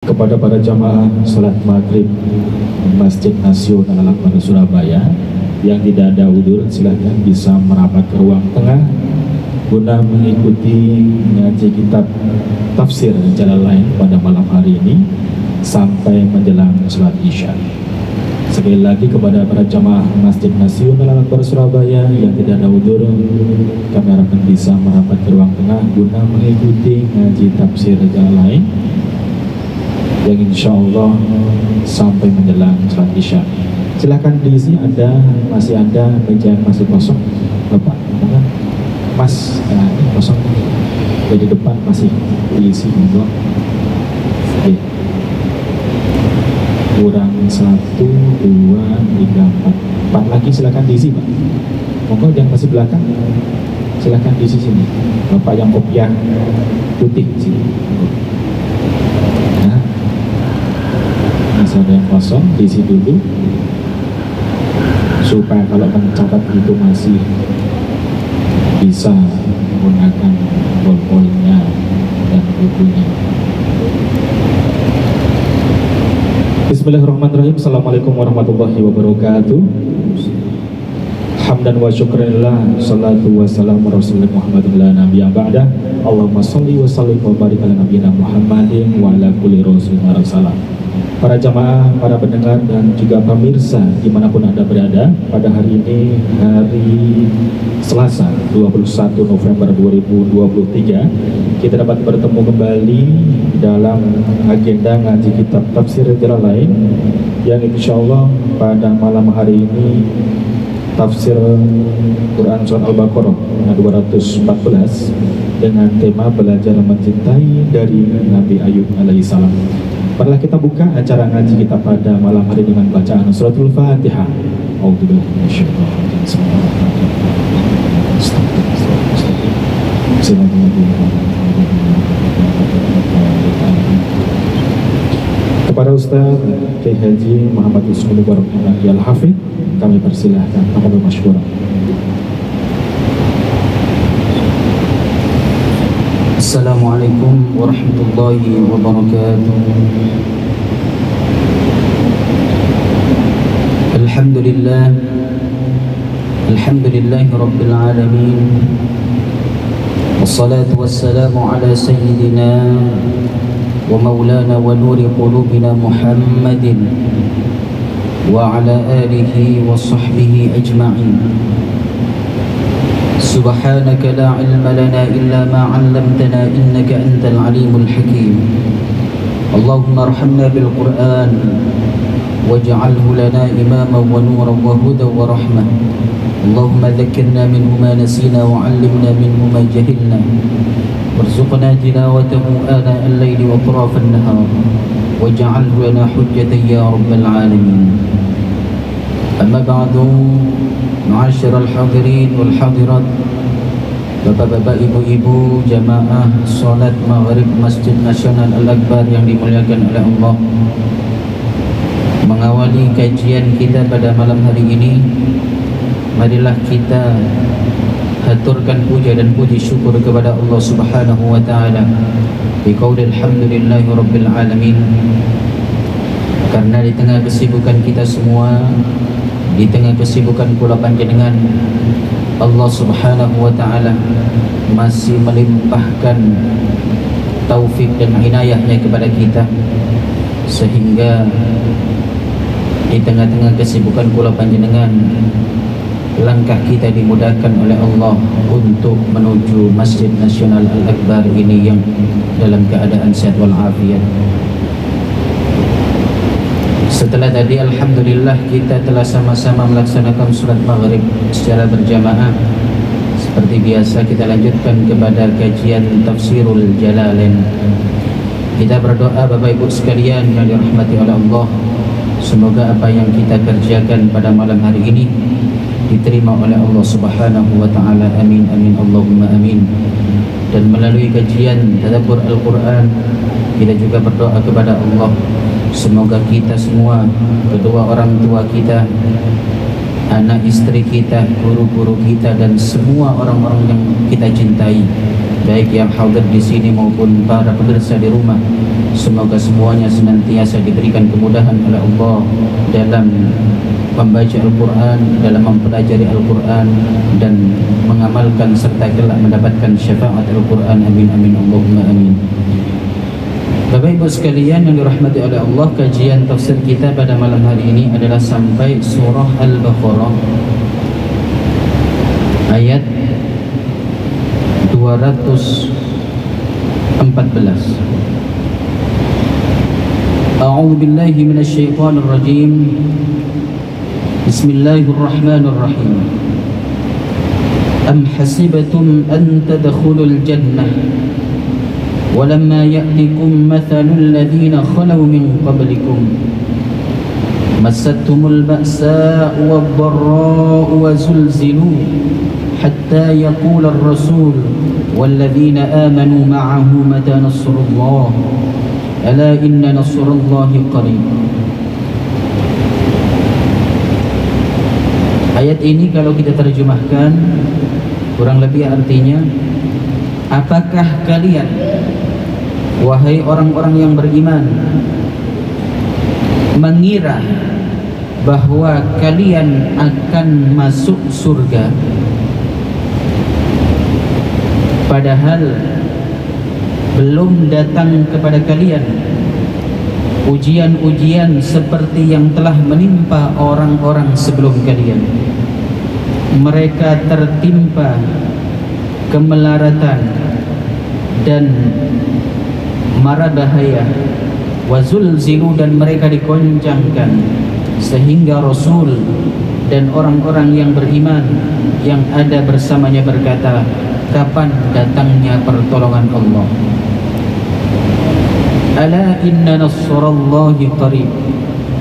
Kepada para jamaah salat maghrib Masjid Nasional Al-Akbar Surabaya yang tidak ada udzur, silahkan bisa merapat ke ruang tengah guna mengikuti ngaji kitab tafsir Jalalain pada malam hari ini sampai menjelang salat Isya. Sekali lagi kepada para jamaah Masjid Nasional Al-Akbar Surabaya yang tidak ada udzur, kami harapkan bisa merapat ke ruang tengah guna mengikuti ngaji tafsir Jalalain yang insya Allah sampai menjelang salat Isya. Silahkan diisi, masih ada meja yang masih kosong, Bapak, Mas, ini kosong, di depan masih diisi, monggo. Oke. Kurang 1, 2, 3, 4 lagi, silahkan diisi, Pak. Monggo yang masih belakang, silahkan diisi sini. Bapak yang kopiah putih sini. Masih ada yang kosong, diisi dulu supaya kalau mencatat itu masih bisa menggunakan ballpointnya dan bukunya. Bismillahirrahmanirrahim. Assalamualaikum warahmatullahi wabarakatuh. Hamdan wa syukrillah, salatu wassalamu rasulullah Muhammadin la nabiyya ba'dah. Allahumma sholli wa sallim wa barik ala nabiyyina Muhammadin wa ala kulli rasulin rasalah. Para jamaah, para pendengar dan juga pemirsa dimanapun Anda berada, pada hari ini hari Selasa 21 November 2023 kita dapat bertemu kembali dalam agenda ngaji kitab tafsir Jalalain yang insya Allah pada malam hari ini tafsir Quran Surah Al-Baqarah 214 dengan tema belajar mencintai dari Nabi Ayub alaihissalam. Marilah kita buka acara ngaji kita pada malam hari dengan bacaan suratul Fatihah. Kepada Ustaz Kiai Haji Muhammad Ismail Barok Al-Hafidh kami persilahkan, tafadhol masykuran. Assalamualaikum warahmatullahi wabarakatuh. Alhamdulillahi rabbil alamin. Wassalatu wassalamu ala sayyidina wa maulana wa nuri qulubina Muhammadin wa ala alihi wa sahbihi ajma'in. Subhanaka la ilma lana illa ma 'allamtana innaka antal alimul hakim. Allahumma arhamna bil Qur'an waj'alhu lana imaman wa nuran wa hudan wa rahmah. Allahumma dhakkirna minhu ma nasina wa 'allimna minhu ma jahilna. Warzuqna tilawatahu ana al-layli wa atraf an-nahar waj'alhu lana hujjatan ya rabbal alamin. Amma ba'du, ma'asyiral hadirin wal hadirat, bapak-bapak, ibu-ibu, jamaah salat maghrib Masjid Nasional Al-Akbar yang dimuliakan oleh Allah. Mengawali kajian kita pada malam hari ini, marilah kita haturkan puja dan puji syukur kepada Allah Subhanahu wa taala bi qaulil hamdulillahi rabbil alamin. Karena di tengah kesibukan kita semua, di tengah kesibukan pula panjenengan, Allah Subhanahu wa taala masih melimpahkan taufik dan inayahnya kepada kita, sehingga di tengah-tengah kesibukan pula panjenengan, langkah kita dimudahkan oleh Allah untuk menuju Masjid Nasional Al-Akbar ini yang dalam keadaan sehat walafiat. Setelah tadi alhamdulillah kita telah sama-sama melaksanakan surat maghrib secara berjamaah. Seperti biasa kita lanjutkan kepada kajian tafsirul Jalalain. Kita berdoa Bapak Ibu sekalian yang dirahmati oleh Allah, semoga apa yang kita kerjakan pada malam hari ini diterima oleh Allah Subhanahu wa taala. Amin amin Allahumma amin. Dan melalui kajian tadabbur Al-Qur'an, kita juga berdoa kepada Allah, semoga kita semua, kedua orang tua kita, anak istri kita, guru-guru kita, dan semua orang-orang yang kita cintai, baik yang hadir di sini maupun para pemirsa di rumah, Semoga semuanya senantiasa diberikan kemudahan oleh Allah dalam membaca Al-Quran, dalam mempelajari Al-Quran, dan mengamalkan serta kelak mendapatkan syafaat Al-Quran. Amin amin Allahumma amin. Bapak Ibu sekalian yang dirahmati oleh Allah, kajian tafsir kita pada malam hari ini adalah sampai surah Al-Baqarah ayat 214. A'udzu billahi minasy syaithanir rajim. Bismillahirrahmanirrahim. Am hasibtum an tadkhulul jannah ولما يأتكم مثل الذين خلوا من قبلكم مستهم البأساء والضراء وزلزلوا حتى يقول الرسول والذين آمنوا معه متى نصر الله ألا إن نصر الله قريب. Ayat ini kalau kita terjemahkan kurang lebih artinya, apakah kalian, wahai orang-orang yang beriman, mengira bahwa kalian akan masuk surga padahal belum datang kepada kalian ujian-ujian seperti yang telah menimpa orang-orang sebelum kalian. Mereka tertimpa kemelaratan dan mara bahaya, wazulzilu, dan mereka dikoncangkan, sehingga Rasul dan orang-orang yang beriman yang ada bersamanya berkata, kapan datangnya pertolongan Allah? Ala inna nasrallahi qarib.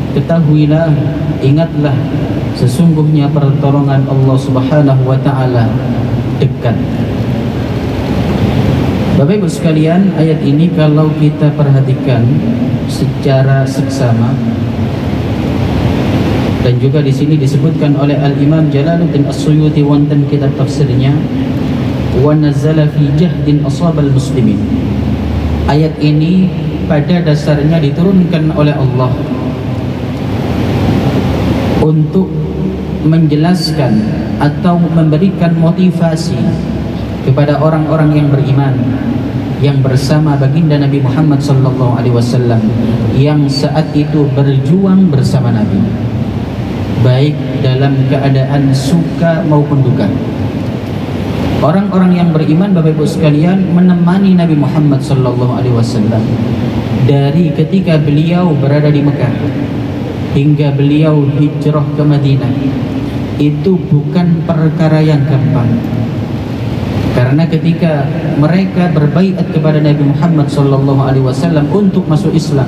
Ketahuilah, ingatlah, sesungguhnya pertolongan Allah Subhanahu wa taala dekat. Bapak Ibu sekalian, ayat ini kalau kita perhatikan secara seksama, dan juga di sini disebutkan oleh Al-Imam Jalaluddin As-Suyuti wonten kitab tafsirnya, wa nazala fi jahdin ashabal muslimin. Ayat ini pada dasarnya diturunkan oleh Allah untuk menjelaskan atau memberikan motivasi kepada orang-orang yang beriman yang bersama baginda Nabi Muhammad SAW, yang saat itu berjuang bersama Nabi, baik dalam keadaan suka maupun duka. Orang-orang yang beriman, Bapak Ibu sekalian, menemani Nabi Muhammad SAW dari ketika beliau berada di Mekah hingga beliau hijrah ke Madinah. Itu bukan perkara yang gampang, karena ketika mereka berbaiat kepada Nabi Muhammad SAW untuk masuk Islam,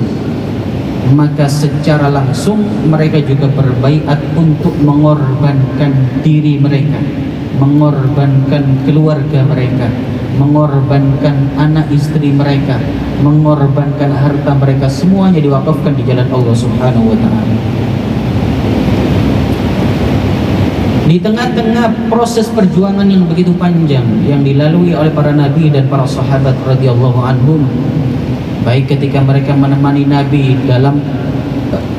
maka secara langsung mereka juga berbaiat untuk mengorbankan diri mereka, mengorbankan keluarga mereka, mengorbankan anak istri mereka, mengorbankan harta mereka, semuanya diwakafkan di jalan Allah Subhanahu wa taala. Di tengah-tengah proses perjuangan yang begitu panjang yang dilalui oleh para nabi dan para sahabat radhiyallahu anhum, baik ketika mereka menemani Nabi dalam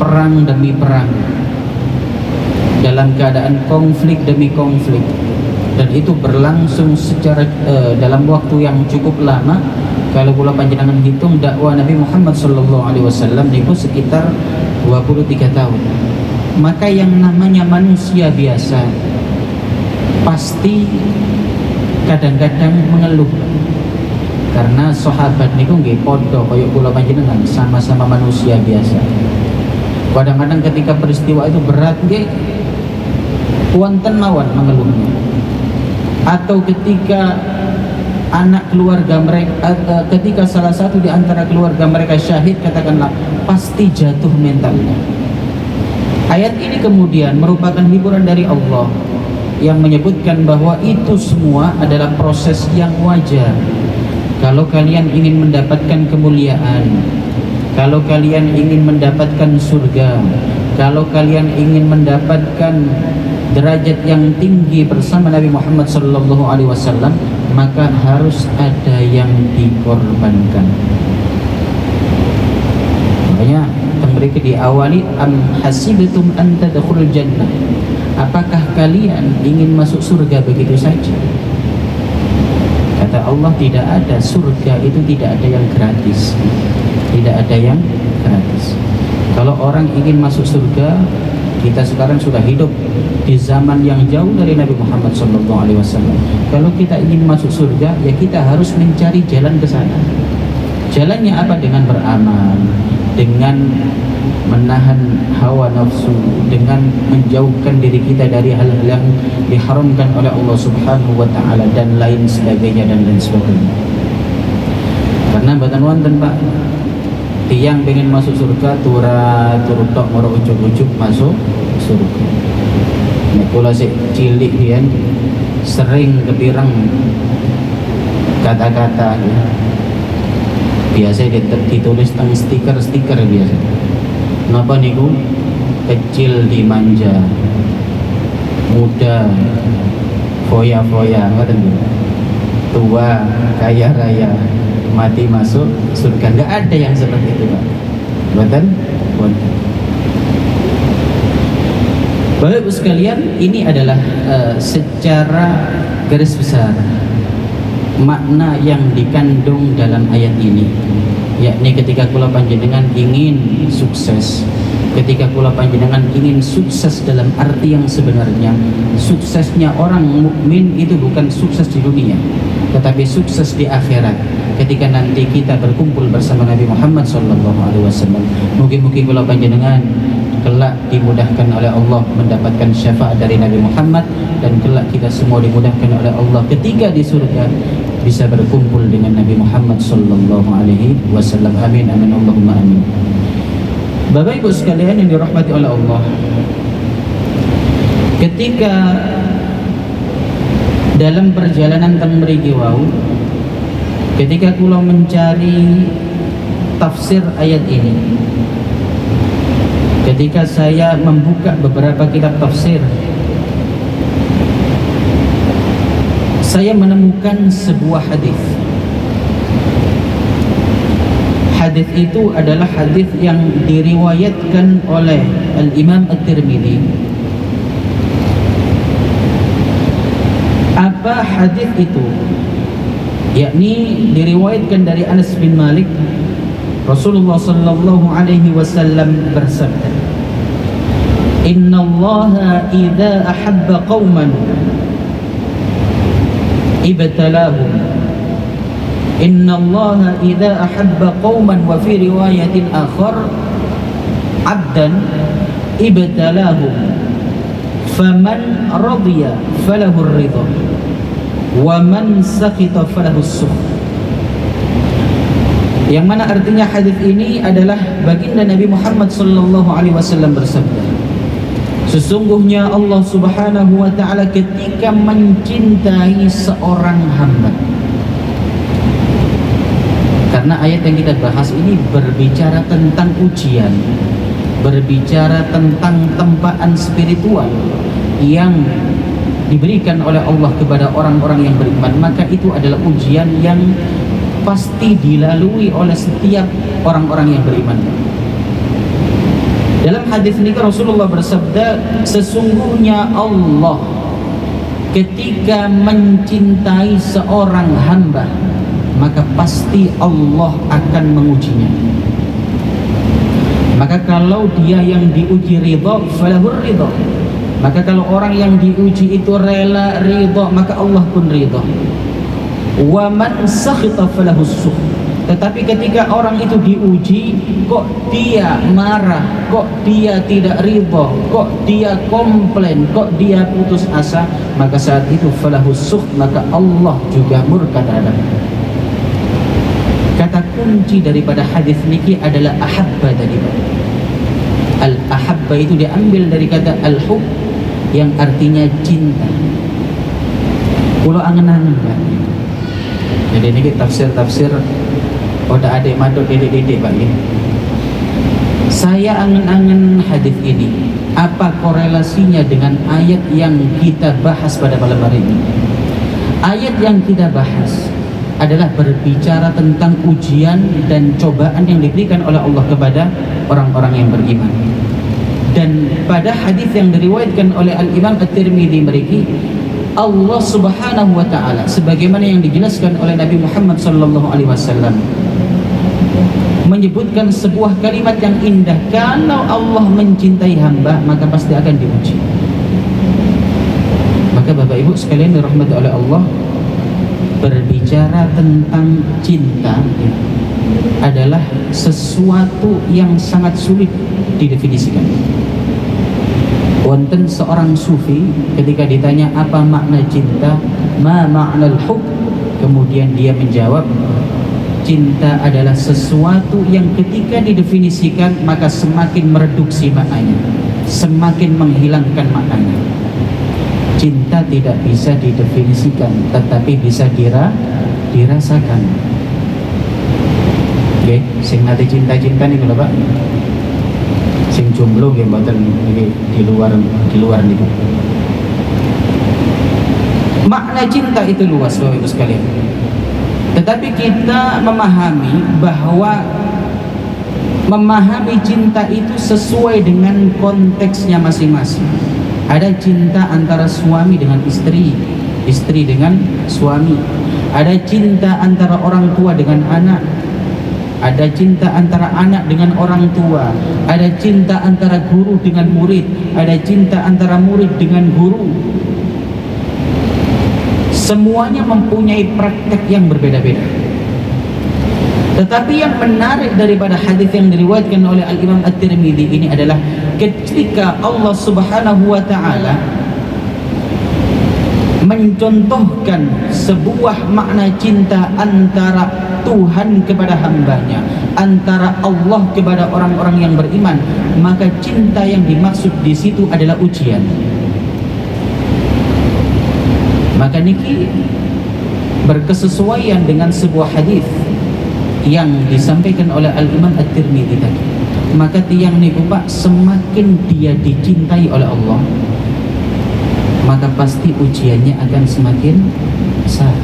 perang demi perang, dalam keadaan konflik demi konflik, dan itu berlangsung secara dalam waktu yang cukup lama. Kalau pula panjenengan hitung dakwah Nabi Muhammad SAW itu sekitar 23 tahun. Maka yang namanya manusia biasa pasti kadang-kadang mengeluh, karena sahabat niku nggih padha kaya kula panjenengan, sama-sama manusia biasa. Kadang-kadang ketika peristiwa itu berat nggih wonten mawon mengeluhnya, atau ketika anak keluarga mereka, ketika salah satu di antara keluarga mereka syahid, katakanlah, pasti jatuh mentalnya. Ayat ini kemudian merupakan hiburan dari Allah yang menyebutkan bahwa itu semua adalah proses yang wajar. Kalau kalian ingin mendapatkan kemuliaan, kalau kalian ingin mendapatkan surga, kalau kalian ingin mendapatkan derajat yang tinggi bersama Nabi Muhammad SAW, maka harus ada yang dikorbankan. Makanya mereka diawali am hasibatum an tadkhulul jannah. Apakah kalian ingin masuk surga begitu saja? Kata Allah, tidak ada, surga itu tidak ada yang gratis. Tidak ada yang gratis. Kalau orang ingin masuk surga, kita sekarang sudah hidup di zaman yang jauh dari Nabi Muhammad SAW. Kalau kita ingin masuk surga, ya kita harus mencari jalan ke sana. Jalannya apa? Dengan beramal, dengan menahan hawa nafsu, dengan menjauhkan diri kita dari hal-hal yang diharamkan oleh Allah Subhanahu wa taala dan lain sebagainya dan lain sebagainya. Karena batan wonten Pak, tiang pengen masuk surga turut tok moro ujuk-ujuk masuk surga. Nek kula sik cilik pian sering kepireng kata-kata ya. Biasa ditulis teng stiker biasa. Napa niku? Kecil dimanja, muda foya-foya, ngoten niku. Tua kaya raya, mati masuk surga. Enggak ada yang seperti itu, Pak. Mboten? Mboten. Bapak Ibu sekalian, ini adalah secara garis besar makna yang dikandung dalam ayat ini, yakni ketika kula panjenengan ingin sukses, ketika kula panjenengan ingin sukses dalam arti yang sebenarnya, suksesnya orang mukmin itu bukan sukses di dunia, tetapi sukses di akhirat. Ketika nanti kita berkumpul bersama Nabi Muhammad SAW, mungkin kula panjenengan kelak dimudahkan oleh Allah mendapatkan syafaat dari Nabi Muhammad, dan kelak kita semua dimudahkan oleh Allah ketika di surga bisa berkumpul dengan Nabi Muhammad sallallahu alaihi wasallam. Amin amin Allahumma amin. Bapak Ibu sekalian yang dirahmati oleh Allah, ketika dalam perjalanan teng mriki wau, ketika kula mencari tafsir ayat ini, ketika saya membuka beberapa kitab tafsir, saya menemukan sebuah hadis. Hadis itu adalah hadis yang diriwayatkan oleh Al-Imam At-Tirmidzi. Apa hadis itu? Yakni diriwayatkan dari Anas bin Malik, Rasulullah sallallahu alaihi wasallam bersabda, "Inna Allaha idza ahabba qauman ibtalahum." Inna Allaha idza ahabba qauman, wa fi riwayatin akhar, abdan ibtalahum, faman radiya falahu ar-ridha wa man sakhita falahu as-sukh. Yang mana artinya hadis ini adalah baginda Nabi Muhammad sallallahu alaihi wasallam bersabda, sesungguhnya Allah Subhanahu wa taala ketika mencintai seorang hamba. Karena ayat yang kita bahas ini berbicara tentang ujian, berbicara tentang tempaan spiritual yang diberikan oleh Allah kepada orang-orang yang beriman, maka itu adalah ujian yang pasti dilalui oleh setiap orang-orang yang beriman. Dalam hadis ini Rasulullah bersabda, sesungguhnya Allah ketika mencintai seorang hamba, maka pasti Allah akan mengujinya. Maka kalau dia yang diuji ridha, falahur ridha. Maka kalau orang yang diuji itu rela ridha, maka Allah pun ridha. Wa man sakhita falahus sukh. Tetapi ketika orang itu diuji, kok dia marah, kok dia tidak ridha, kok dia komplain, kok dia putus asa, maka saat itu falahus sukh, maka Allah juga murka terhadapnya. Kata kunci daripada hadis niki adalah ahabba tadi. Al-ahabba itu diambil dari kata al-hub yang artinya cinta. Kulo angen-angen Pak. Jadi ini tafsir-tafsir oda ade madok dedek-dedek Pak ya. Saya angen-angen hadis ini. Apa korelasinya dengan ayat yang kita bahas pada malam hari ini? Ayat yang kita bahas adalah berbicara tentang ujian dan cobaan yang diberikan oleh Allah kepada orang-orang yang beriman. Dan pada hadis yang diriwayatkan oleh Al-Imam At-Tirmidzi mereka, Allah Subhanahu wa taala sebagaimana yang dijelaskan oleh Nabi Muhammad sallallahu alaihi wasallam menyebutkan sebuah kalimat yang indah, kalau Allah mencintai hamba maka pasti akan diuji. Maka Bapak Ibu sekalian dirahmati oleh Allah, berbicara tentang cinta adalah sesuatu yang sangat sulit didefinisikan. Wonten seorang sufi ketika ditanya apa makna cinta, ma ma'nal hub, kemudian dia menjawab, cinta adalah sesuatu yang ketika didefinisikan maka semakin mereduksi maknanya, semakin menghilangkan maknanya. Cinta tidak bisa didefinisikan, tetapi bisa dirasakan. Oke, sing nate cinta-cinta nih kalau Pak, sing jomblo nggih mboten iki di luar niku. Makna cinta itu luas Bapak Ibu sekalian. Tetapi kita memahami bahwa memahami cinta itu sesuai dengan konteksnya masing-masing. Ada cinta antara suami dengan istri, istri dengan suami. Ada cinta antara orang tua dengan anak. Ada cinta antara anak dengan orang tua. Ada cinta antara guru dengan murid. Ada cinta antara murid dengan guru. Semuanya mempunyai praktek yang berbeda-beda. Tetapi yang menarik daripada hadis yang diriwayatkan oleh Al-Imam At-Tirmidzi ini adalah ketika Allah Subhanahu wa taala mencontohkan sebuah makna cinta antara Tuhan kepada hambanya, antara Allah kepada orang-orang yang beriman, maka cinta yang dimaksud di situ adalah ujian. Maka niki berkesesuaian dengan sebuah hadis yang disampaikan oleh Al-Imam At-Tirmidzi tadi. Maka tiang niku Pak, semakin dia dicintai oleh Allah, maka pasti ujiannya akan semakin besar.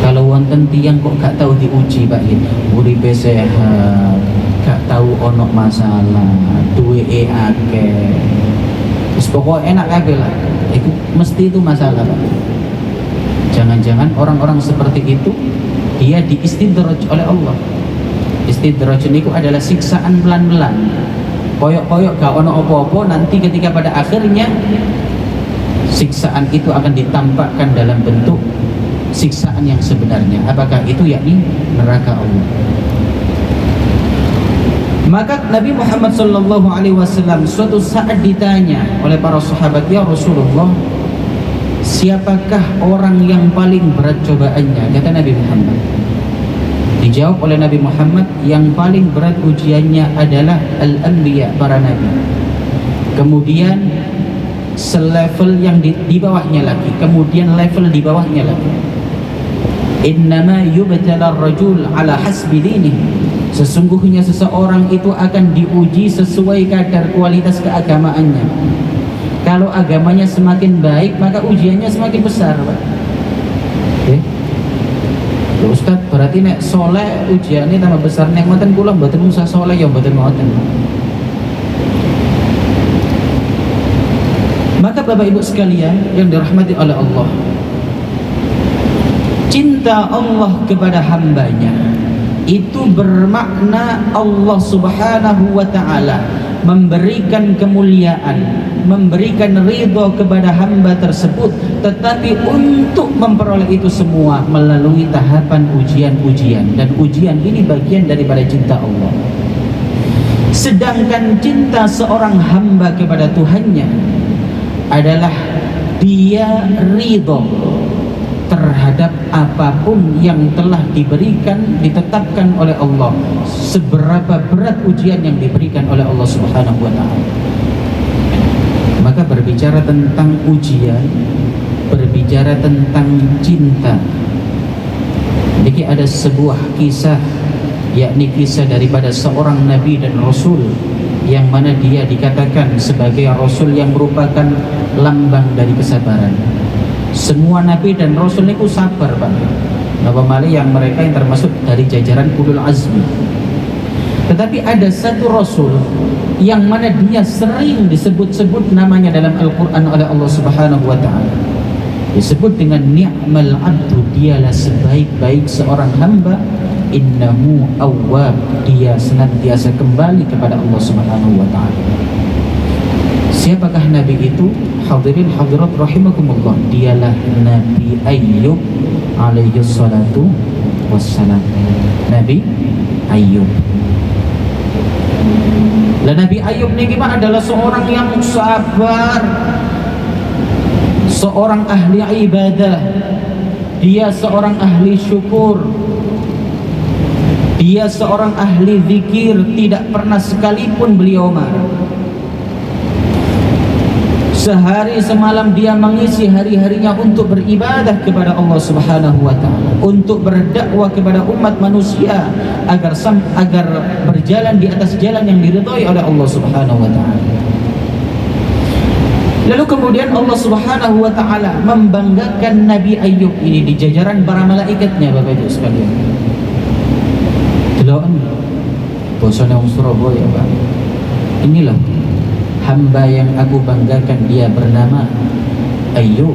Kalau wonten tiang kok gak tahu diuji Pak, uripe sehat, gak tahu ono masalah, duwe akeh, wis pokok enak kabeh lah, itu mesti itu masalah Pak. Jangan-jangan orang-orang seperti itu dia diistidraj oleh Allah. Istidraj niku adalah siksaan pelan-pelan. Koyok-koyok gak ono apa-apa, nanti ketika pada akhirnya siksaan itu akan ditampakkan dalam bentuk siksaan yang sebenarnya. Apakah itu? Yakni neraka Allah. Maka Nabi Muhammad SAW suatu saat ditanya oleh para sahabat, ya Rasulullah, siapakah orang yang paling berat cobaannya? Kata Nabi Muhammad. Dijawab oleh Nabi Muhammad, yang paling berat ujiannya adalah al-anbiya, para nabi. Kemudian selevel yang di bawahnya lagi, kemudian level di bawahnya lagi. Innama yubtala ar-rajul ala hasbi dinih. Sesungguhnya seseorang itu akan diuji sesuai kadar kualitas keagamaannya. Kalau agamanya semakin baik, maka ujiannya semakin besar, Pak. Okay. Ustaz, berarti nek soleh ujiannya tambah besar. Nek ngoten kula mboten usah soleh ya mboten ngoten. Maka Bapak Ibu sekalian yang dirahmati oleh Allah, cinta Allah kepada hambanya itu bermakna Allah Subhanahu wa ta'ala memberikan kemuliaan, memberikan ridho kepada hamba tersebut, tetapi untuk memperoleh itu semua melalui tahapan ujian-ujian, dan ujian ini bagian daripada cinta Allah. Sedangkan cinta seorang hamba kepada Tuhannya adalah dia ridho terhadap apapun yang telah diberikan, ditetapkan oleh Allah, seberapa berat ujian yang diberikan oleh Allah Subhanahu wa ta'ala. Maka berbicara tentang ujian, berbicara tentang cinta, jadi ada sebuah kisah, yakni kisah daripada seorang nabi dan rasul, yang mana dia dikatakan sebagai rasul yang merupakan lambang dari kesabaran. Semua nabi dan rasul itu sabar, Pak. Napa malih yang mereka yang termasuk dari jajaran ulul azmi. Tetapi ada satu rasul yang mana dia sering disebut-sebut namanya dalam Al-Quran oleh Allah Subhanahu wa ta'ala. Disebut dengan ni'mal abdu, dialah sebaik-baik seorang hamba, innahu awwab, dia senantiasa kembali kepada Allah Subhanahu wa ta'ala. Siapakah Nabi itu? Hadirin hadirat rahimakumullah, dialah Nabi Ayyub alaihi salatu wassalam. Nabi Ayyub. Dan Nabi Ayyub ini gimana? Adalah seorang yang sabar, seorang ahli ibadah, dia seorang ahli syukur, dia seorang ahli zikir, tidak pernah sekalipun beliau marah. Sehari semalam dia mengisi hari-harinya untuk beribadah kepada Allah Subhanahu wa ta'ala, untuk berdakwah kepada umat manusia agar berjalan di atas jalan yang diridhai oleh Allah Subhanahu wa ta'ala. Lalu kemudian Allah Subhanahu wa ta'ala membanggakan Nabi Ayyub ini di jajaran para malaikatnya, Bapak Ibu sekalian. Deloken bosone wong Surabaya, Pak. Inilah hamba yang aku banggakan, dia bernama Ayyub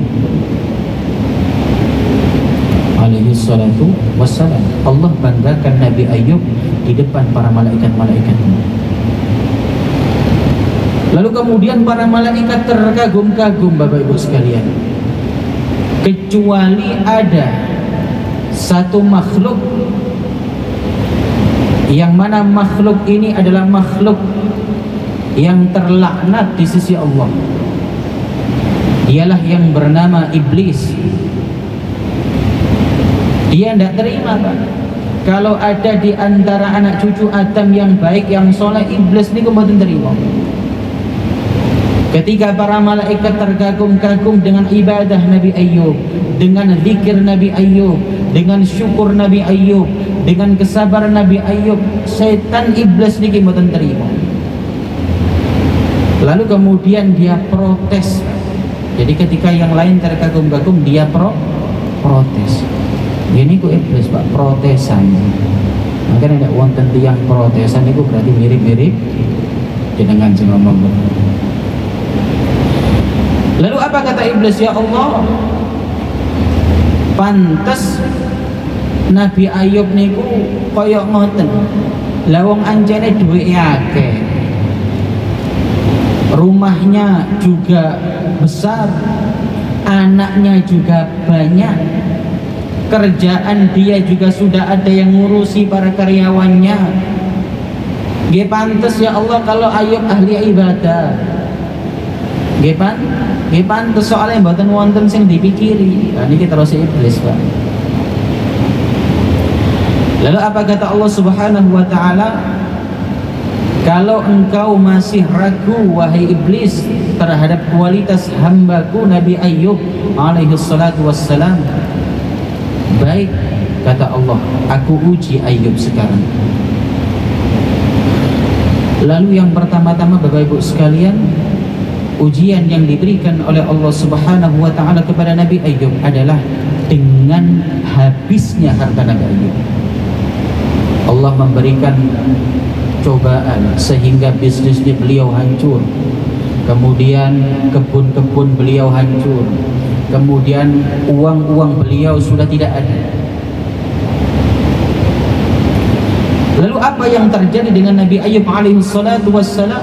alaihi salatu wassalam. Allah banggakan Nabi Ayyub di depan para malaikat-malaikatnya. Lalu kemudian para malaikat terkagum-kagum, Bapak Ibu sekalian, kecuali ada satu makhluk yang mana makhluk ini adalah makhluk yang terlaknat di sisi Allah. Dialah yang bernama Iblis. Dia tidak terima, Pak, kalau ada di antara anak cucu Adam yang baik, yang soleh. Iblis ini kemudian terima. Ketika para malaikat terkagum-kagum dengan ibadah Nabi Ayyub, dengan zikir Nabi Ayyub, dengan syukur Nabi Ayyub, dengan kesabaran Nabi Ayyub, setan iblis ini kemudian terima. Lalu kemudian dia protes. Jadi ketika yang lain terkagum-kagum, dia protes. Ini ku iblis, Pak, protesan. Makanya ada wonten tiyang protesan itu berarti mirip-mirip jenengan sing ngomong. Lalu apa kata iblis? Ya Allah, pantes Nabi Ayyub niku koyok ngoten. Lah wong anjene duweke akeh, rumahnya juga besar, anaknya juga banyak, kerjaan dia juga sudah ada yang ngurusi para karyawannya. Nggih pantes ya Allah kalau Ayyub ahli ibadah. Nggih pantes soalnya mboten wonten sing dipikiri. Nah niki terus iblis, Pak. Lalu apa kata Allah Subhanahu wa ta'ala? Kalau engkau masih ragu, wahai iblis, terhadap kualitas hambaku Nabi Ayyub alaihi salatu wassalam, baik, kata Allah, aku uji Ayyub sekarang. Lalu yang pertama-tama, Bapak Ibu sekalian, ujian yang diberikan oleh Allah Subhanahu wa ta'ala kepada Nabi Ayyub adalah dengan habisnya harta Nabi Ayyub. Allah memberikan cobaan sehingga bisnisnya beliau hancur, kemudian kebun-kebun beliau hancur, kemudian uang-uang beliau sudah tidak ada. Lalu apa yang terjadi dengan Nabi Ayyub alaihi salatu wassalam?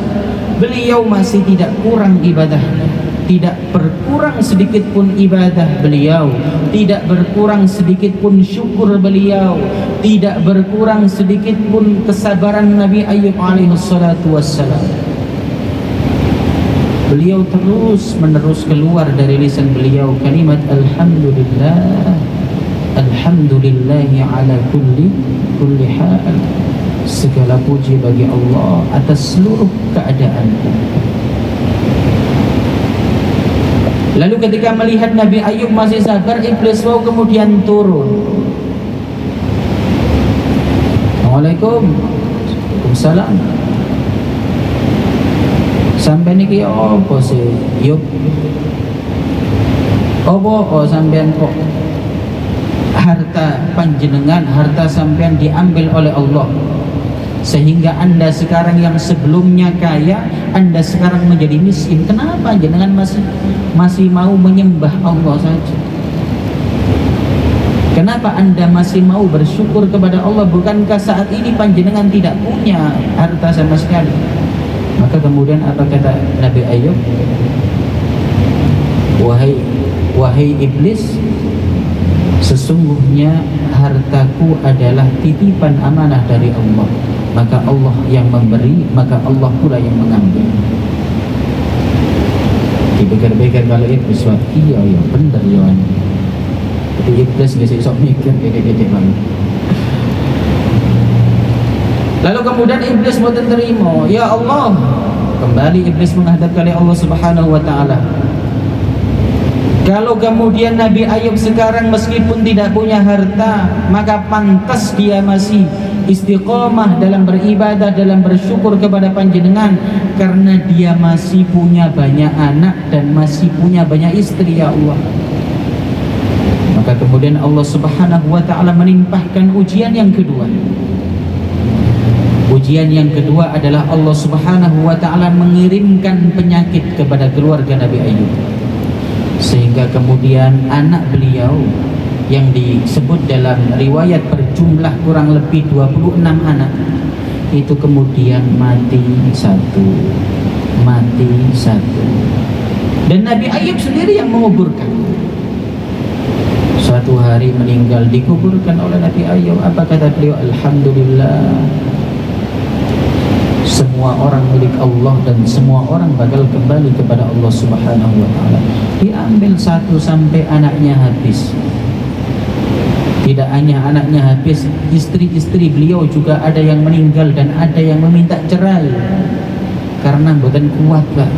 Beliau masih tidak kurang ibadahnya, tidak berkurang sedikit pun ibadah beliau, tidak berkurang sedikit pun syukur beliau, tidak berkurang sedikit pun kesabaran Nabi Ayyub alaihi salatu wassalam. Beliau terus menerus keluar dari lisan beliau kalimat alhamdulillah, alhamdulillahi ala kulli hal. Segala puji bagi Allah atas seluruh keadaan. Lalu ketika melihat Nabi Ayyub masih sabar, iblis mau kemudian turun. Assalamualaikum. Waalaikumsalam. Sampai niki apa sih? Yuk. Apa sampean kok harta panjenengan, harta sampean diambil oleh Allah, sehingga Anda sekarang yang sebelumnya kaya, Anda sekarang menjadi miskin. Kenapa jenengan masih mau menyembah Allah saja? Kenapa Anda masih mau bersyukur kepada Allah? Bukankah saat ini panjenengan tidak punya harta sama sekali? Maka kemudian apa kata Nabi Ayub? Wahai iblis, sesungguhnya hartaku adalah titipan amanah dari Allah. Maka Allah yang memberi, maka Allah pula yang mengambil. Dipikir-pikir kalau iblis, iya bener ya. Jadi iblis gak sok mikir gede-gede banget. Lalu kemudian iblis mau terima, ya Allah. Kembali iblis menghadap kepada Allah Subhanahu wa taala. Kalau kemudian Nabi Ayub sekarang meskipun tidak punya harta, maka pantas dia masih istiqomah dalam beribadah, dalam bersyukur kepada panjenengan, karena dia masih punya banyak anak dan masih punya banyak istri, ya Allah. Maka kemudian Allah Subhanahu wa taala menimpahkan ujian yang kedua. Ujian yang kedua adalah Allah Subhanahu wa taala mengirimkan penyakit kepada keluarga Nabi Ayub, sehingga kemudian anak beliau yang disebut dalam riwayat berjumlah kurang lebih 26 anak itu kemudian mati satu, dan Nabi Ayub sendiri yang menguburkan. Suatu hari meninggal, dikuburkan oleh Nabi Ayub. Apa kata beliau? Alhamdulillah, semua orang milik Allah dan semua orang bakal kembali kepada Allah Subhanahu wa taala. Diambil satu sampai anaknya habis. Tidak hanya anaknya habis, istri-istri beliau juga ada yang meninggal dan ada yang meminta cerai karena bukan kuat, Pak.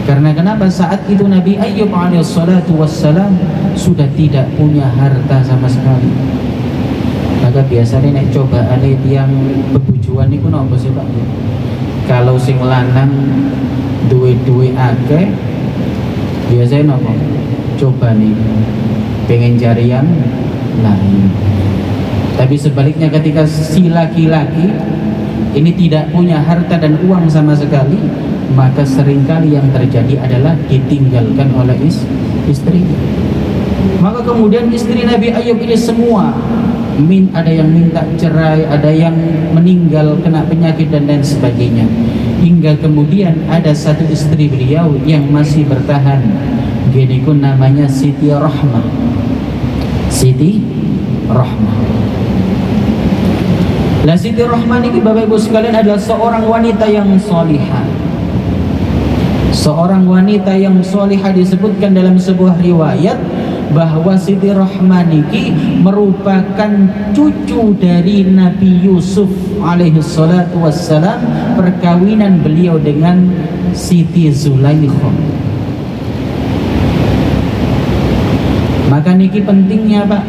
Karena kenapa? Saat itu Nabi Ayub alaihissalatu wassalam sudah tidak punya harta sama sekali. Maka biasanya nek cobaan yang bebujuan niku napa sih, Pak? Kalau sing lanang duwe akeh, biasanya napa? Coba nih pengen cari yang lain. Tapi sebaliknya ketika si laki-laki ini tidak punya harta dan uang sama sekali, maka seringkali yang terjadi adalah ditinggalkan oleh istri. Maka kemudian istri Nabi Ayub ini semua ada yang minta cerai, ada yang meninggal kena penyakit dan lain sebagainya. Hingga kemudian ada satu istri beliau yang masih bertahan. Gini pun namanya Siti Rahmah. Siti Rahmah. Nah, Siti Rahmah ini Bapak Ibu sekalian adalah seorang wanita yang solihah. Seorang wanita yang solihah disebutkan dalam sebuah riwayat bahwa Siti Rahmah ini merupakan cucu dari Nabi Yusuf alaihi salatu wassalam, perkawinan beliau dengan Siti Zulaikha. Maka niki pentingnya, Pak,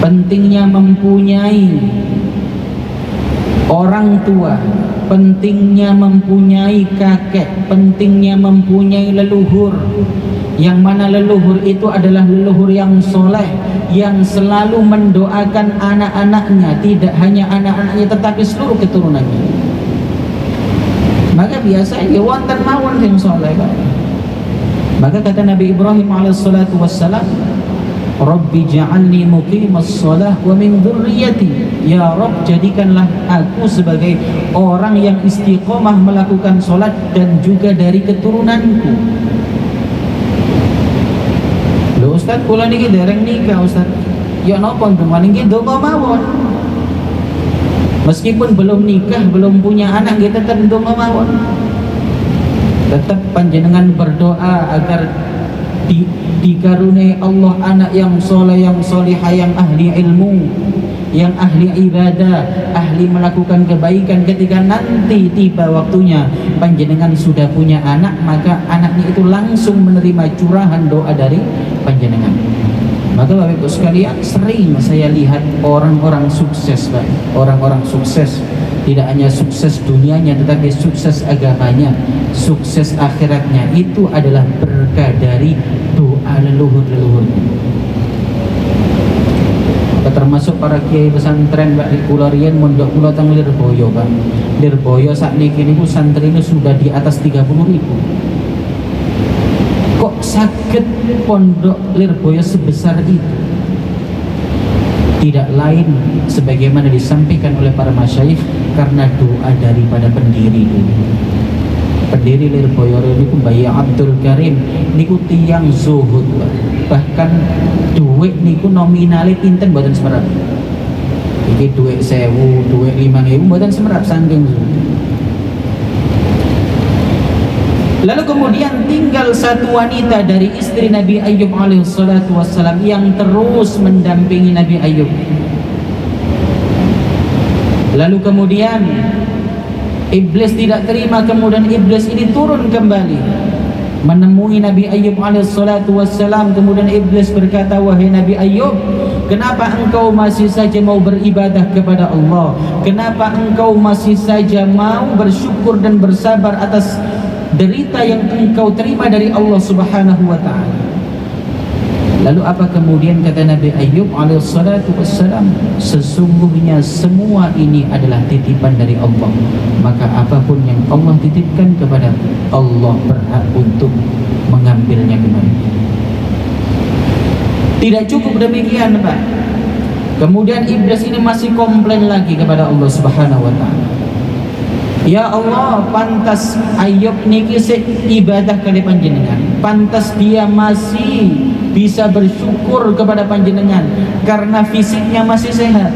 pentingnya mempunyai orang tua, pentingnya mempunyai kakek, pentingnya mempunyai leluhur, yang mana leluhur itu adalah leluhur yang soleh, yang selalu mendoakan anak-anaknya, tidak hanya anak-anaknya tetapi seluruh keturunannya. Maka biasanya wonten mawon yang soleh, Pak. Maka kata Nabi Ibrahim alaihissalatu wassalam, Rabbi ja'alni muqimas shalah wa min dzurriyyati. Ya Rabb, jadikanlah aku sebagai orang yang istiqomah melakukan sholat dan juga dari keturunanku. Lho Ustaz, kula niki dereng nikah Ustaz. Ya napa ndonga niki ndonga mawon. Meskipun belum nikah, belum punya anak, kita tetap ndonga mawon. Tetap panjenengan berdoa agar dikaruniai Allah anak yang soleh, yang solihah, yang ahli ilmu, yang ahli ibadah, ahli melakukan kebaikan. Ketika nanti tiba waktunya panjenengan sudah punya anak, maka anaknya itu langsung menerima curahan doa dari panjenengan. Maka Bapak Ibu sekalian, sering saya lihat orang-orang sukses, Pak. Orang-orang sukses tidak hanya sukses dunianya tetapi sukses agamanya, sukses akhiratnya, itu adalah berkah dari doa leluhur-leluhurnya. termasuk para kiai pesantren Pak di Pulau Rian mondok kula teng Lirboyo Pak. Lirboyo sakniki niku santrine sudah di atas 30.000. Kok sakit pondok Lirboyo sebesar itu? Tidak lain sebagaimana disampaikan oleh para masyayikh karena doa daripada pendiri dulu. Pendiri Lirboyo niku Mbah Abdul Karim niku tiyang zuhud Pak. Bahkan duit niku nominale pinten mboten semerap. Iki duit 1000, duit 5000 mboten semerap saking zuhud. Lalu kemudian tinggal satu wanita dari istri Nabi Ayyub alaihissalatu wassalam yang terus mendampingi Nabi Ayyub. Lalu kemudian iblis tidak terima, kemudian iblis ini turun kembali menemui Nabi Ayyub alaihissalatu wassalam. Kemudian iblis berkata, wahai Nabi Ayyub, kenapa engkau masih saja mau beribadah kepada Allah? Kenapa engkau masih saja mau bersyukur dan bersabar atas derita yang engkau terima dari Allah Subhanahu wa ta'ala? Lalu apa kemudian kata Nabi Ayyub alaihissalatu wassalam? Sesungguhnya semua ini adalah titipan dari Allah, maka apapun yang Allah titipkan kepada Allah berhak untuk mengambilnya kembali. Tidak cukup demikian Pak. Kemudian iblis ini masih komplain lagi kepada Allah Subhanahu wa ta'ala. Ya Allah, pantas Ayyub niki ibadah kali panjenengan, pantas dia masih bisa bersyukur kepada panjenengan karena fisiknya masih sehat.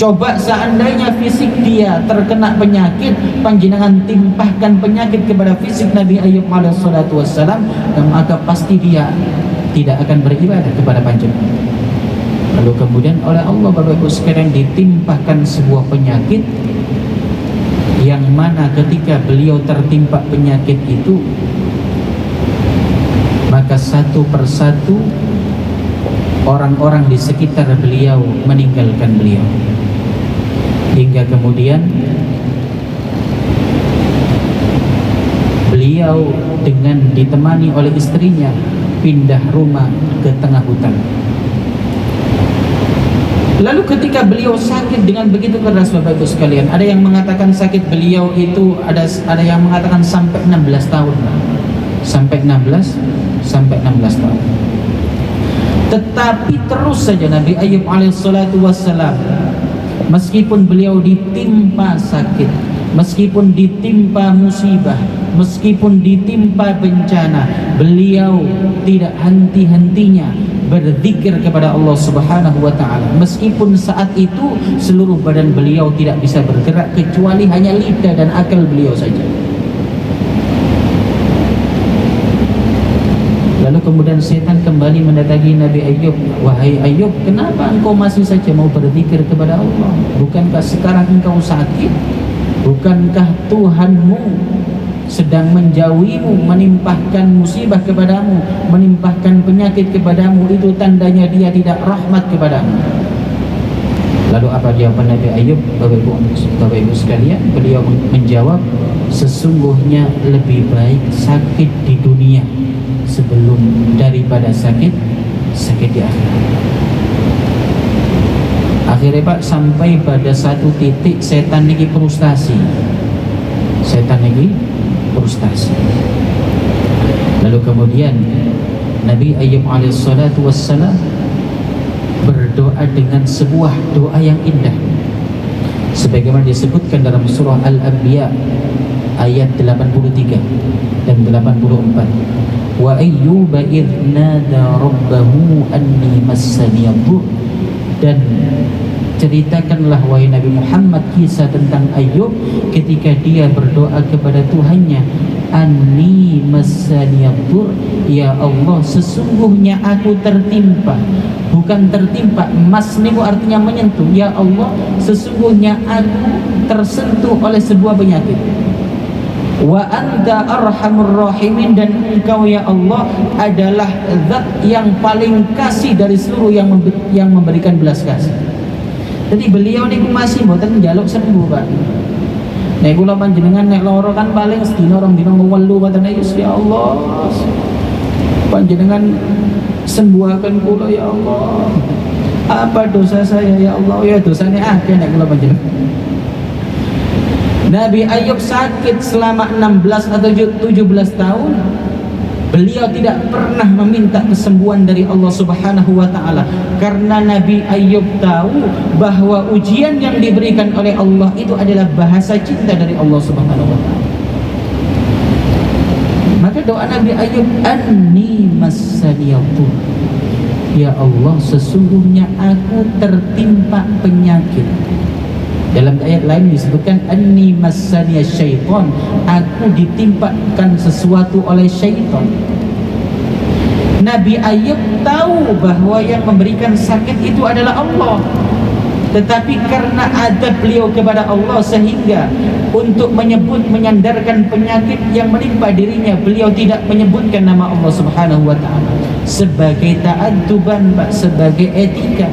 Coba seandainya fisik dia terkena penyakit, panjenengan timpahkan penyakit kepada fisik Nabi Ayyub alaihissalatu wassalam, maka pasti dia tidak akan beribadah kepada panjenengan. Lalu kemudian oleh Allah Bapak Ibu sekalian ditimpahkan sebuah penyakit yang mana ketika beliau tertimpa penyakit itu, maka satu persatu orang-orang di sekitar beliau meninggalkan beliau, hingga kemudian beliau dengan ditemani oleh istrinya pindah rumah ke tengah hutan. Lalu ketika beliau sakit dengan begitu keras Bapak Ibu sekalian, ada yang mengatakan sakit beliau itu ada yang mengatakan sampai 16 tahun. Sampai 16 tahun. Tetapi terus saja Nabi Ayyub alaihissalatu wassalam, meskipun beliau ditimpa sakit, meskipun ditimpa musibah, meskipun ditimpa bencana, beliau tidak henti-hentinya berzikir kepada Allah Subhanahu wa ta'ala. Meskipun saat itu seluruh badan beliau tidak bisa bergerak kecuali hanya lidah dan akal beliau saja. Lalu kemudian setan kembali mendatangi Nabi Ayyub. Wahai Ayyub, kenapa engkau masih saja mau berzikir kepada Allah? Bukankah sekarang engkau sakit? Bukankah Tuhanmu sedang menjauhimu, menimpahkan musibah kepadamu, menimpahkan penyakit kepadamu? Itu tandanya dia tidak rahmat kepadamu. Lalu apa jawaban Nabi Ayyub? Bapak Ibu sekalian, beliau menjawab, sesungguhnya lebih baik sakit di dunia sebelum daripada sakit di akhirat. Akhirnya Pak, sampai pada satu titik setan ini frustasi. Lalu kemudian Nabi Ayyub alaihissalatu wassalam berdoa dengan sebuah doa yang indah, sebagaimana disebutkan dalam surah Al-Anbiya ayat 83 dan 84. Wa ayyuba idh nada rabbahu anni massaniyadhur. Dan ceritakanlah wahai Nabi Muhammad kisah tentang Ayyub ketika dia berdoa kepada Tuhannya, anni massaniyadhur, ya Allah sesungguhnya aku tertimpa. Bukan tertimpa, mas niku artinya menyentuh. Ya Allah sesungguhnya aku tersentuh oleh sebuah penyakit. Wa anta arhamur rahimin, dan engkau ya Allah adalah zat yang paling kasih dari seluruh yang memberikan belas kasih. Jadi beliau niku masih mboten njaluk sembuh Pak. Nek kula panjenengan nek lara kan paling sedina rong dina welu mboten ya Allah. Panjenengan sembuhaken kula ya Allah. Apa dosa saya ya Allah? Ya dosanya akeh nek kula panjenengan. Nabi Ayub sakit selama 16 atau 17 tahun. Beliau tidak pernah meminta kesembuhan dari Allah Subhanahu wa taala karena Nabi Ayub tahu bahwa ujian yang diberikan oleh Allah itu adalah bahasa cinta dari Allah Subhanahu wa taala. Maka doa Nabi Ayub, anni massaniyatu, ya Allah sesungguhnya aku tertimpa penyakit. Dalam ayat lain disebutkan anni massaniya syaitan, aku ditimpakan sesuatu oleh syaitan. Nabi Ayub tahu bahwa yang memberikan sakit itu adalah Allah, tetapi karena adab beliau kepada Allah sehingga untuk menyandarkan penyakit yang menimpa dirinya beliau tidak menyebutkan nama Allah Subhanahu wa taala sebagai ta'adduban, sebagai etika.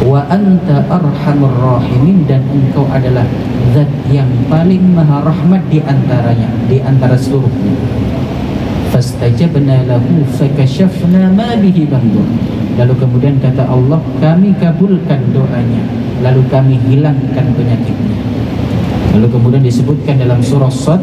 Wa anta arhamur rahimin, dan engkau adalah zat yang paling maha rahmat di antara seluruhnya. Fastajabna lahu fakashafna ma bihi bandur. Lalu kemudian kata Allah, kami kabulkan doanya, lalu kami hilangkan penyakitnya. Lalu kemudian disebutkan dalam surah Sad,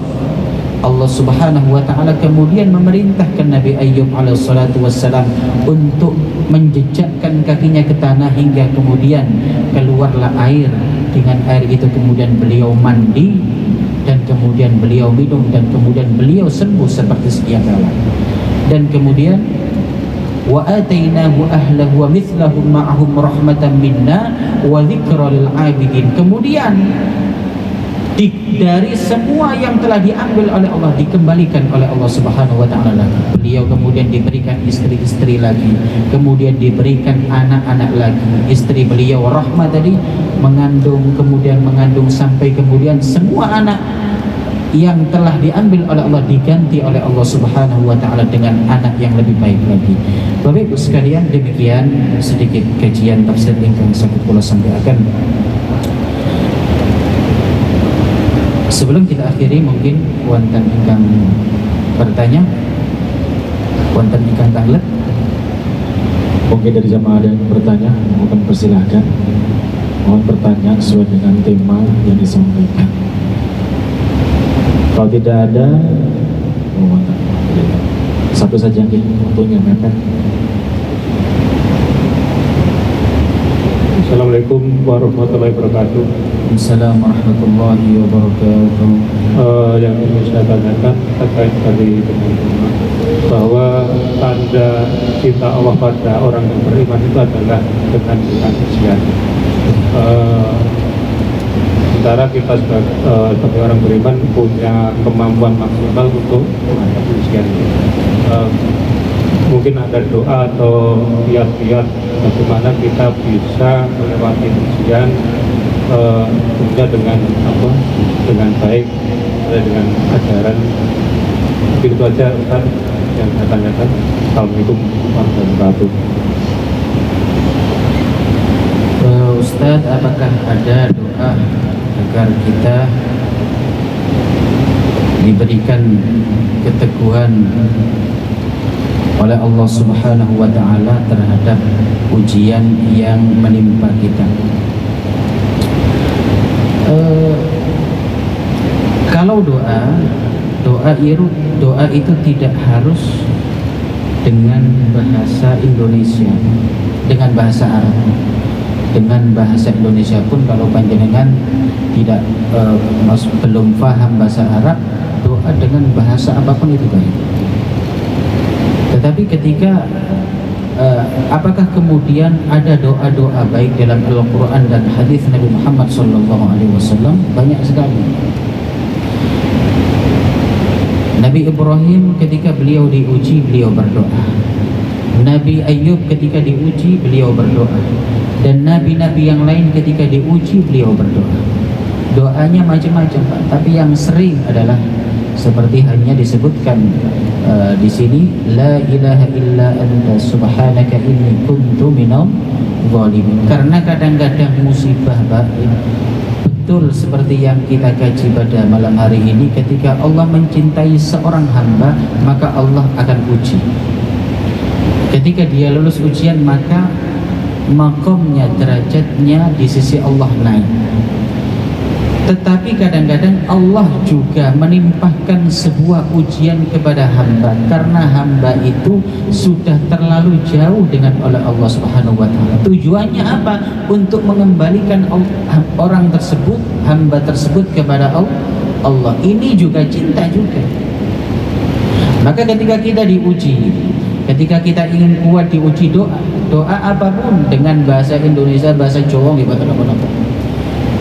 Allah Subhanahu wa taala kemudian memerintahkan Nabi Ayub alaihissalatu wassalam untuk menjejakkan kakinya ke tanah hingga kemudian keluarlah air. Dengan air itu kemudian beliau mandi dan kemudian beliau minum dan kemudian beliau sembuh seperti sedia kala. Dan kemudian wa atainahu ahlahu wa mithlahum ma'ahum rahmatan minna wa dzikra lil 'abidin. Kemudian dari semua yang telah diambil oleh Allah dikembalikan oleh Allah Subhanahu wa taala lagi. Beliau kemudian diberikan istri-istri lagi, kemudian diberikan anak-anak lagi. Istri beliau Rahmah tadi kemudian mengandung sampai kemudian semua anak yang telah diambil oleh Allah diganti oleh Allah Subhanahu wa taala dengan anak yang lebih baik lagi. Bapak Ibu sekalian, demikian sedikit kajian tafsir ingkang saged kula sampaikan. Sebelum kita akhiri, mungkin wonten ingkang bertanya, wonten ingkang tanglet. Mungkin dari jamaah ada yang bertanya, mohon persilahkan. Mohon bertanya sesuai dengan tema yang disampaikan. Kalau tidak ada, satu saja nih waktunya mepet. Assalamualaikum warahmatullahi wabarakatuh. Assalamualaikum warahmatullahi wabarakatuh. Yang ingin saya tanyakan terkait tadi teman-teman bahwa tanda cinta Allah pada orang yang beriman itu adalah dengan ujian. Sementara kita sebagai orang beriman punya kemampuan maksimal untuk menghadapi ujian. Mungkin ada doa atau kiat-kiat bagaimana kita bisa melewati ujian dengan baik, dengan ajaran. Mungkin itu aja Ustaz yang saya tanyakan. Assalamualaikum warahmatullahi wabarakatuh. Ustadz, apakah ada doa agar kita diberikan keteguhan oleh Allah Subhanahu wa taala terhadap ujian yang menimpa kita? Kalau doa itu tidak harus dengan bahasa Indonesia, dengan bahasa Arab. Dengan bahasa Indonesia pun kalau panjenengan tidak belum paham bahasa Arab, doa dengan bahasa apapun itu baik. Tetapi ketika apakah kemudian ada doa-doa baik dalam Al-Quran dan hadis Nabi Muhammad SAW? Banyak sekali. Nabi Ibrahim ketika beliau diuji, beliau berdoa. Nabi Ayub ketika diuji, beliau berdoa. Dan nabi-nabi yang lain ketika diuji, beliau berdoa. Doanya macam-macam, Pak. Tapi yang sering adalah seperti hanya disebutkan di sini, la ilaha illa anta subhanaka inni kuntu minal zalimin. Karena kadang-kadang musibah betul seperti yang kita kaji pada malam hari ini, ketika Allah mencintai seorang hamba, maka Allah akan uji. ketika dia lulus ujian maka makomnya, derajatnya di sisi Allah naik. Tetapi kadang-kadang Allah juga menimpahkan sebuah ujian kepada hamba karena hamba itu sudah terlalu jauh dengan oleh Allah Subhanahu wa taala. Tujuannya apa? Untuk mengembalikan orang tersebut, hamba tersebut kepada Allah. Ini juga cinta juga. Maka ketika kita diuji, ketika kita ingin kuat diuji doa apapun dengan bahasa Indonesia, bahasa Jawa gitu apa-apa.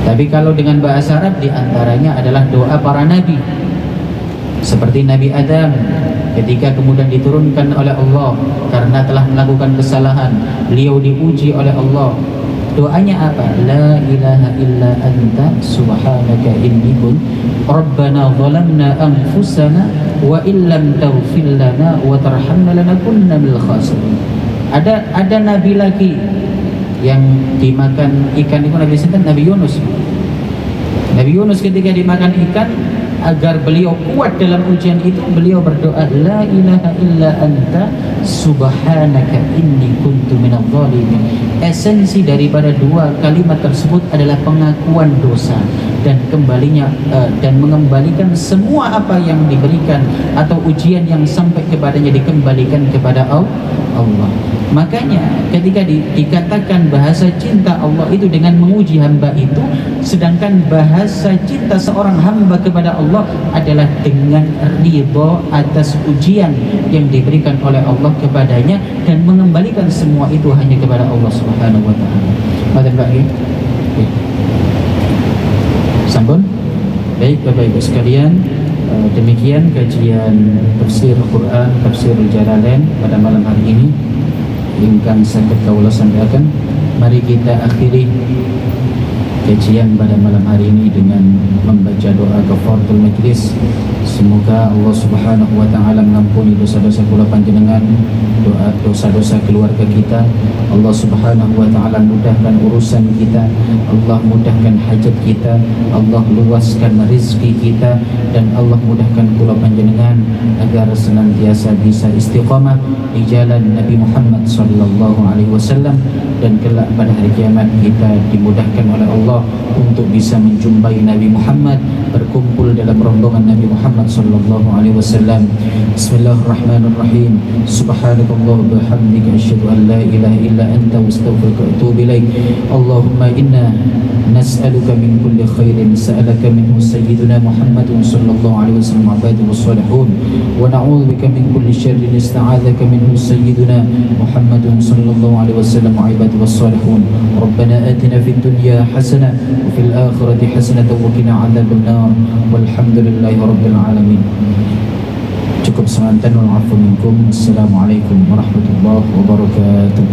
Tapi kalau dengan bahasa Arab diantaranya adalah doa para nabi. Seperti Nabi Adam ketika kemudian diturunkan oleh Allah karena telah melakukan kesalahan, beliau diuji oleh Allah. Doanya apa? La ilaha illa anta subhanaka inni kuntu rabbana zalamna anfusana wa illam taghfir lana wa tarhamna lanakunna minal khasirin. Ada nabi lagi yang dimakan ikan itu, Nabi sinten? Nabi Yunus. Nabi Yunus ketika dimakan ikan, agar beliau kuat dalam ujian itu, beliau berdoa la ilaha illa anta subhanaka inni kuntu minadh dhalimin. Esensi daripada dua kalimat tersebut adalah pengakuan dosa dan kembalinya dan mengembalikan semua apa yang diberikan atau ujian yang sampai kepadanya dikembalikan kepada Allah. Makanya ketika dikatakan bahasa cinta Allah itu dengan menguji hamba itu, sedangkan bahasa cinta seorang hamba kepada Allah adalah dengan ridho atas ujian yang diberikan oleh Allah kepadanya dan mengembalikan semua itu hanya kepada Allah Subhanahu wa taala. Maten Pak nggih. Sampun? Baik Bapak Ibu sekalian, demikian kajian tafsir Al-Quran, tafsir Jalalain pada malam hari ini. Ingkang saged kawula sampaikan, mari kita akhiri kajian pada malam hari ini dengan membaca doa kafaratul majlis. Semoga Allah Subhanahu wa taala mengampuni dosa-dosa kula panjenengan, dosa-dosa keluarga kita. Allah Subhanahu wa taala mudahkan urusan kita, Allah mudahkan hajat kita, Allah luaskan rezeki kita, dan Allah mudahkan kula panjenengan agar senantiasa bisa istiqamah di jalan Nabi Muhammad sallallahu alaihi wasallam, dan kelak pada hari kiamat kita dimudahkan oleh Allah untuk bisa menjumpai Nabi Muhammad, berkumpul dalam rombongan Nabi Muhammad sallallahu alaihi wasallam. Bismillahirrahmanirrahim. Subhanakallah bihamdika asyhadu an la ilaha illa anta astaghfiruka wa atubu ilaik. Allahumma inna nas'aluka min kulli khairin sa'alaka minhu sayyiduna Muhammadun sallallahu alaihi wasallam ibaduhu salihun, wa na'udzubika min kulli syarrin ista'adzaka minhu sayyiduna Muhammadun sallallahu alaihi wasallam ibaduhu salihun. Rabbana atina fid dunya hasanah wa fil akhirati hasanah wa qina adzaban nar. Walhamdulillahi rabbil alamin. Cukup semantan wal afu minkum. Assalamualaikum warahmatullahi wabarakatuh.